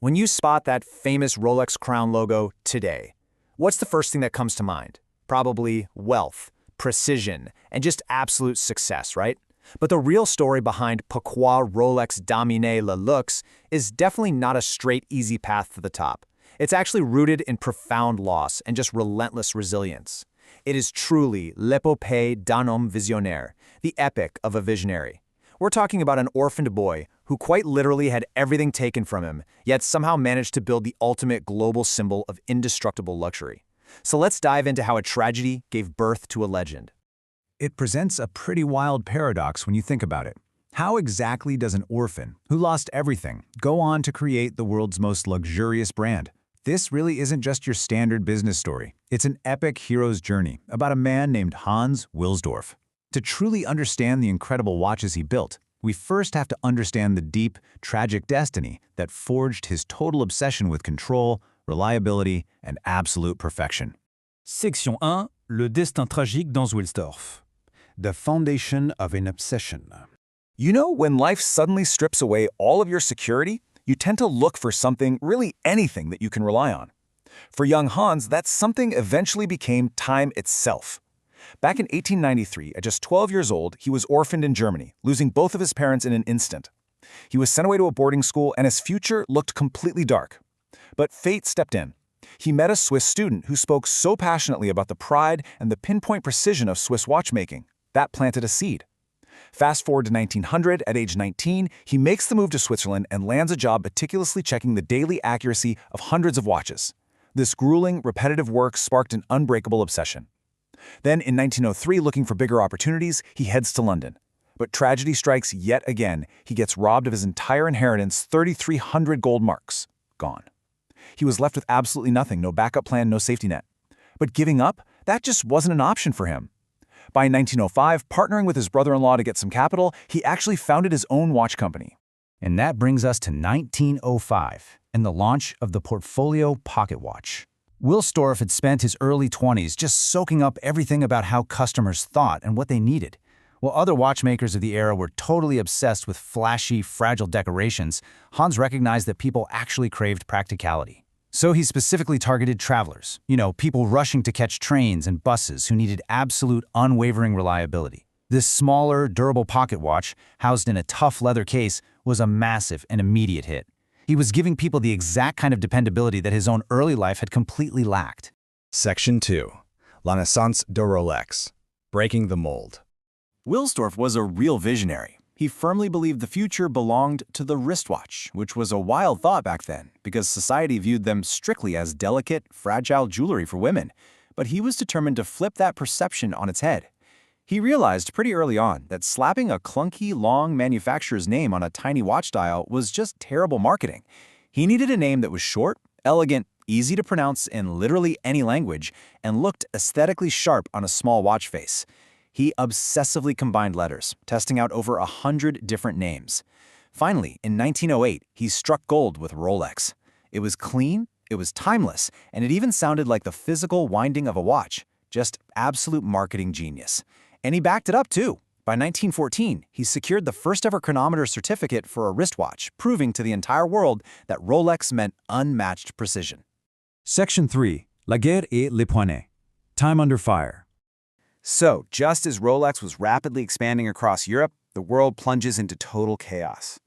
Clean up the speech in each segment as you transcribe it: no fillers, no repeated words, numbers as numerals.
When you spot that famous Rolex crown logo today, what's the first thing that comes to mind? Probably wealth, precision, and just absolute success, right? But the real story behind Pourquoi Rolex domine le luxe is definitely not a straight, easy path to the top. It's actually rooted in profound loss and just relentless resilience. It is truly l'épopée d'un homme visionnaire, the epic of a visionary. We're talking about an orphaned boy who quite literally had everything taken from him, yet somehow managed to build the ultimate global symbol of indestructible luxury. So let's dive into how a tragedy gave birth to a legend. It presents a pretty wild paradox when you think about it. How exactly does an orphan, who lost everything, go on to create the world's most luxurious brand? This really isn't just your standard business story. It's an epic hero's journey about a man named Hans Wilsdorf. To truly understand the incredible watches he built, we first have to understand the deep, tragic destiny that forged his total obsession with control, reliability, and absolute perfection. Section 1. Le destin tragique d'Hans Wilsdorf. The foundation of an obsession. You know, when life suddenly strips away all of your security, you tend to look for something, really anything that you can rely on. For young Hans, that something eventually became time itself. Back in 1893, at just 12 years old, he was orphaned in Germany, losing both of his parents in an instant. He was sent away to a boarding school, and his future looked completely dark. But fate stepped in. He met a Swiss student who spoke so passionately about the pride and the pinpoint precision of Swiss watchmaking. That planted a seed. Fast forward to 1900, at age 19, he makes the move to Switzerland and lands a job meticulously checking the daily accuracy of hundreds of watches. This grueling, repetitive work sparked an unbreakable obsession. Then, in 1903, looking for bigger opportunities, he heads to London. But tragedy strikes yet again. He gets robbed of his entire inheritance, 3,300 gold marks. Gone. He was left with absolutely nothing, no backup plan, no safety net. But giving up? That just wasn't an option for him. By 1905, partnering with his brother-in-law to get some capital, he actually founded his own watch company. And that brings us to 1905 and the launch of the Portfolio Pocket Watch. Wilsdorf had spent his early 20s just soaking up everything about how customers thought and what they needed. While other watchmakers of the era were totally obsessed with flashy, fragile decorations, Hans recognized that people actually craved practicality. So he specifically targeted travelers, people rushing to catch trains and buses who needed absolute, unwavering reliability. This smaller, durable pocket watch, housed in a tough leather case, was a massive and immediate hit. He was giving people the exact kind of dependability that his own early life had completely lacked. Section 2. La naissance de Rolex. Breaking the mold. Wilsdorf was a real visionary. He firmly believed the future belonged to the wristwatch, which was a wild thought back then because society viewed them strictly as delicate, fragile jewelry for women. But he was determined to flip that perception on its head. He realized pretty early on that slapping a clunky, long manufacturer's name on a tiny watch dial was just terrible marketing. He needed a name that was short, elegant, easy to pronounce in literally any language, and looked aesthetically sharp on a small watch face. He obsessively combined letters, testing out over 100 different names. Finally, in 1908, he struck gold with Rolex. It was clean, it was timeless, and it even sounded like the physical winding of a watch. Just absolute marketing genius. And he backed it up too. By 1914, he secured the first-ever chronometer certificate for a wristwatch, proving to the entire world that Rolex meant unmatched precision. Section 3. La guerre et les poignets. Time under fire. So, just as Rolex was rapidly expanding across Europe, the world plunges into total chaos.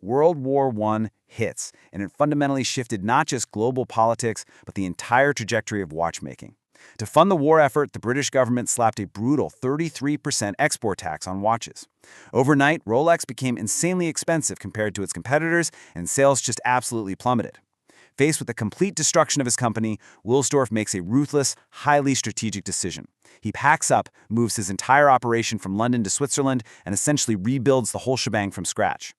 World War I hits, and it fundamentally shifted not just global politics, but the entire trajectory of watchmaking. To fund the war effort, the British government slapped a brutal 33% export tax on watches. Overnight, Rolex became insanely expensive compared to its competitors, and sales just absolutely plummeted. Faced with the complete destruction of his company, Wilsdorf makes a ruthless, highly strategic decision. He packs up, moves his entire operation from London to Switzerland, and essentially rebuilds the whole shebang from scratch.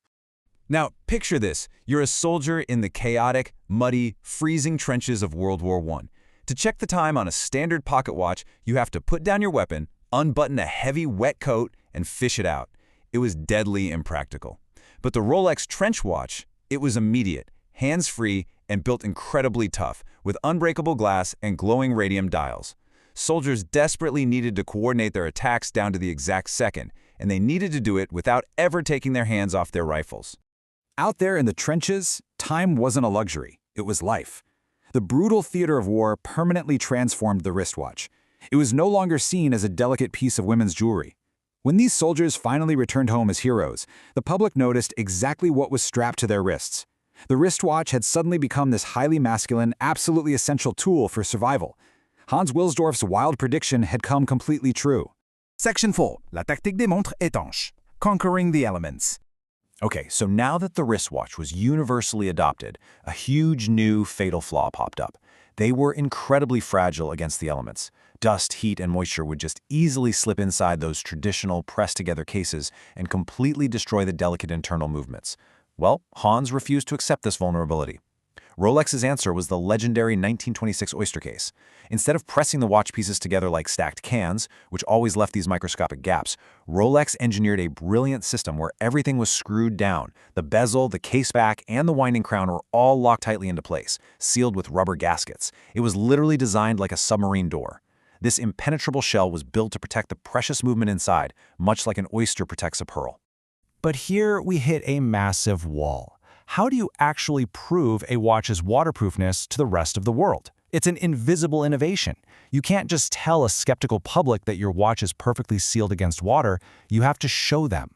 Now, picture this. You're a soldier in the chaotic, muddy, freezing trenches of World War I. To check the time on a standard pocket watch, you have to put down your weapon, unbutton a heavy, wet coat, and fish it out. It was deadly impractical. But the Rolex trench watch, it was immediate, hands-free, and built incredibly tough, with unbreakable glass and glowing radium dials. Soldiers desperately needed to coordinate their attacks down to the exact second, and they needed to do it without ever taking their hands off their rifles. Out there in the trenches, Time wasn't a luxury, it was life. The brutal theater of war permanently transformed the wristwatch. It was no longer seen as a delicate piece of women's jewelry. When these soldiers finally returned home as heroes, the public noticed exactly what was strapped to their wrists. The wristwatch had suddenly become this highly masculine, absolutely essential tool for survival. Hans Wilsdorf's wild prediction had come completely true. Section 4. La tactique des montres étanches. Conquering the elements. Okay, so now that the wristwatch was universally adopted, a huge new fatal flaw popped up. They were incredibly fragile against the elements. Dust, heat, and moisture would just easily slip inside those traditional pressed-together cases and completely destroy the delicate internal movements. Well, Hans refused to accept this vulnerability. Rolex's answer was the legendary 1926 Oyster case. Instead of pressing the watch pieces together like stacked cans, which always left these microscopic gaps, Rolex engineered a brilliant system where everything was screwed down. The bezel, the case back, and the winding crown were all locked tightly into place, sealed with rubber gaskets. It was literally designed like a submarine door. This impenetrable shell was built to protect the precious movement inside, much like an oyster protects a pearl. But here we hit a massive wall. How do you actually prove a watch's waterproofness to the rest of the world? It's an invisible innovation. You can't just tell a skeptical public that your watch is perfectly sealed against water. You have to show them.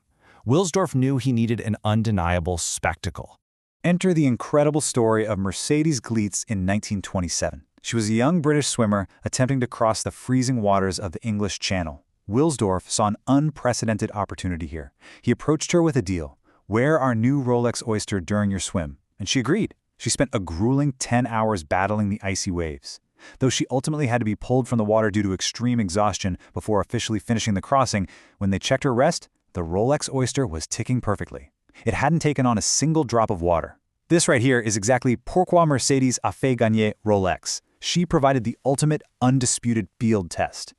Wilsdorf knew he needed an undeniable spectacle. Enter the incredible story of Mercedes Gleitz in 1927. She was a young British swimmer attempting to cross the freezing waters of the English Channel. Wilsdorf saw an unprecedented opportunity here. He approached her with a deal. Wear our new Rolex Oyster during your swim. And she agreed. She spent a grueling 10 hours battling the icy waves. Though she ultimately had to be pulled from the water due to extreme exhaustion before officially finishing the crossing, when they checked her rest, the Rolex Oyster was ticking perfectly. It hadn't taken on a single drop of water. This right here is exactly pourquoi Mercedes a fait gagner Rolex. She provided the ultimate undisputed field test.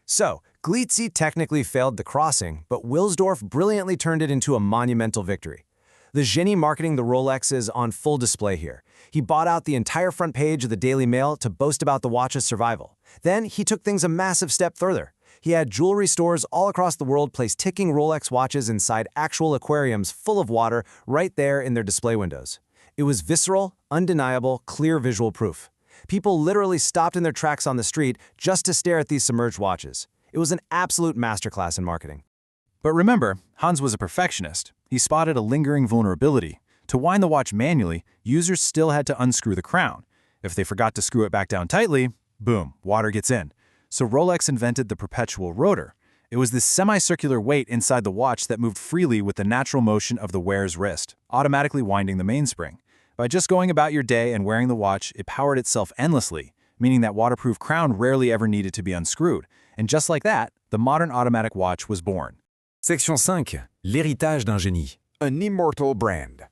So, Gleitz technically failed the crossing, but Wilsdorf brilliantly turned it into a monumental victory. The genie marketing the Rolex is on full display here. He bought out the entire front page of the Daily Mail to boast about the watch's survival. Then he took things a massive step further. He had jewelry stores all across the world place ticking Rolex watches inside actual aquariums full of water right there in their display windows. It was visceral, undeniable, clear visual proof. People literally stopped in their tracks on the street just to stare at these submerged watches. It was an absolute masterclass in marketing. But remember, Hans was a perfectionist. He spotted a lingering vulnerability. To wind the watch manually, users still had to unscrew the crown. If they forgot to screw it back down tightly, boom, water gets in. So Rolex invented the perpetual rotor. It was this semicircular weight inside the watch that moved freely with the natural motion of the wearer's wrist, automatically winding the mainspring. By just going about your day and wearing the watch, it powered itself endlessly, meaning that waterproof crown rarely ever needed to be unscrewed. And just like that, the modern automatic watch was born. Section 5. L'héritage d'un génie. An immortal brand.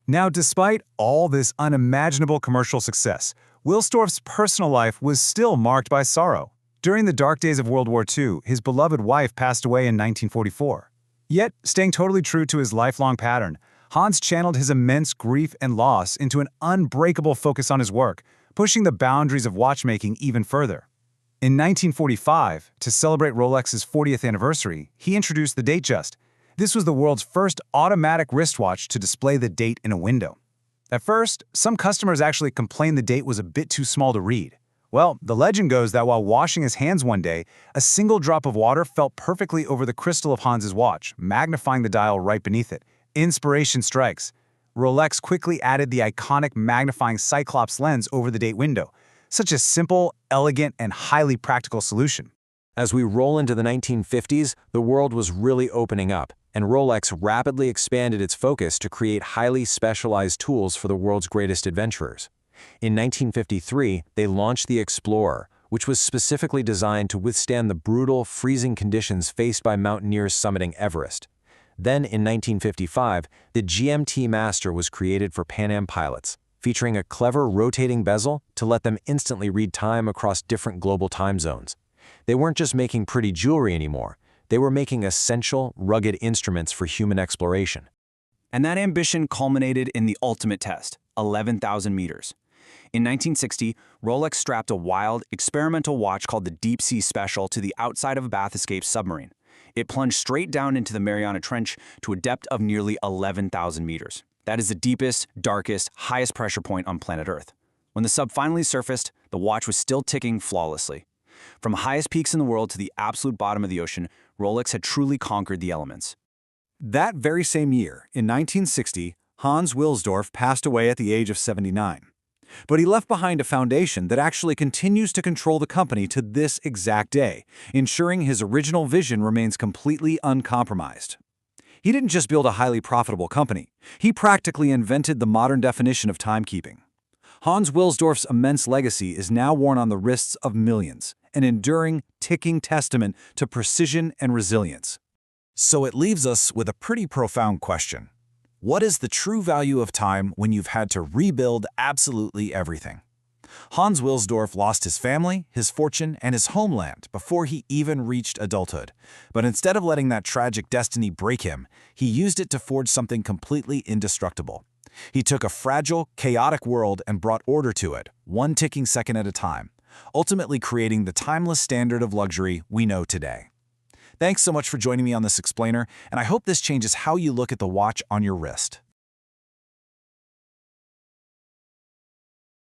Now, despite all this unimaginable commercial success, Wilsdorf's personal life was still marked by sorrow. During the dark days of World War II, his beloved wife passed away in 1944. Yet, staying totally true to his lifelong pattern, Hans channeled his immense grief and loss into an unbreakable focus on his work, pushing the boundaries of watchmaking even further. In 1945, to celebrate Rolex's 40th anniversary, he introduced the Datejust. This was the world's first automatic wristwatch to display the date in a window. At first, some customers actually complained the date was a bit too small to read. Well, the legend goes that while washing his hands one day, a single drop of water fell perfectly over the crystal of Hans's watch, magnifying the dial right beneath it. Inspiration strikes. Rolex quickly added the iconic magnifying Cyclops lens over the date window. Such a simple, elegant, and highly practical solution. As we roll into the 1950s, the world was really opening up, and Rolex rapidly expanded its focus to create highly specialized tools for the world's greatest adventurers. In 1953, they launched the Explorer, which was specifically designed to withstand the brutal, freezing conditions faced by mountaineers summiting Everest. Then, in 1955, the GMT Master was created for Pan Am pilots, featuring a clever rotating bezel to let them instantly read time across different global time zones. They weren't just making pretty jewelry anymore. They were making essential, rugged instruments for human exploration. And that ambition culminated in the ultimate test, 11,000 meters. In 1960, Rolex strapped a wild, experimental watch called the Deep Sea Special to the outside of a Bath Escape submarine. It plunged straight down into the Mariana Trench to a depth of nearly 11,000 meters. That is the deepest, darkest, highest pressure point on planet Earth. When the sub finally surfaced, the watch was still ticking flawlessly. From highest peaks in the world to the absolute bottom of the ocean, Rolex had truly conquered the elements. That very same year, in 1960, Hans Wilsdorf passed away at the age of 79. But he left behind a foundation that actually continues to control the company to this exact day, ensuring his original vision remains completely uncompromised. He didn't just build a highly profitable company, he practically invented the modern definition of timekeeping. Hans Wilsdorf's immense legacy is now worn on the wrists of millions, an enduring, ticking testament to precision and resilience. So it leaves us with a pretty profound question. What is the true value of time when you've had to rebuild absolutely everything? Hans Wilsdorf lost his family, his fortune, and his homeland before he even reached adulthood. But instead of letting that tragic destiny break him, he used it to forge something completely indestructible. He took a fragile, chaotic world and brought order to it, one ticking second at a time, ultimately creating the timeless standard of luxury we know today. Thanks so much for joining me on this explainer, and I hope this changes how you look at the watch on your wrist.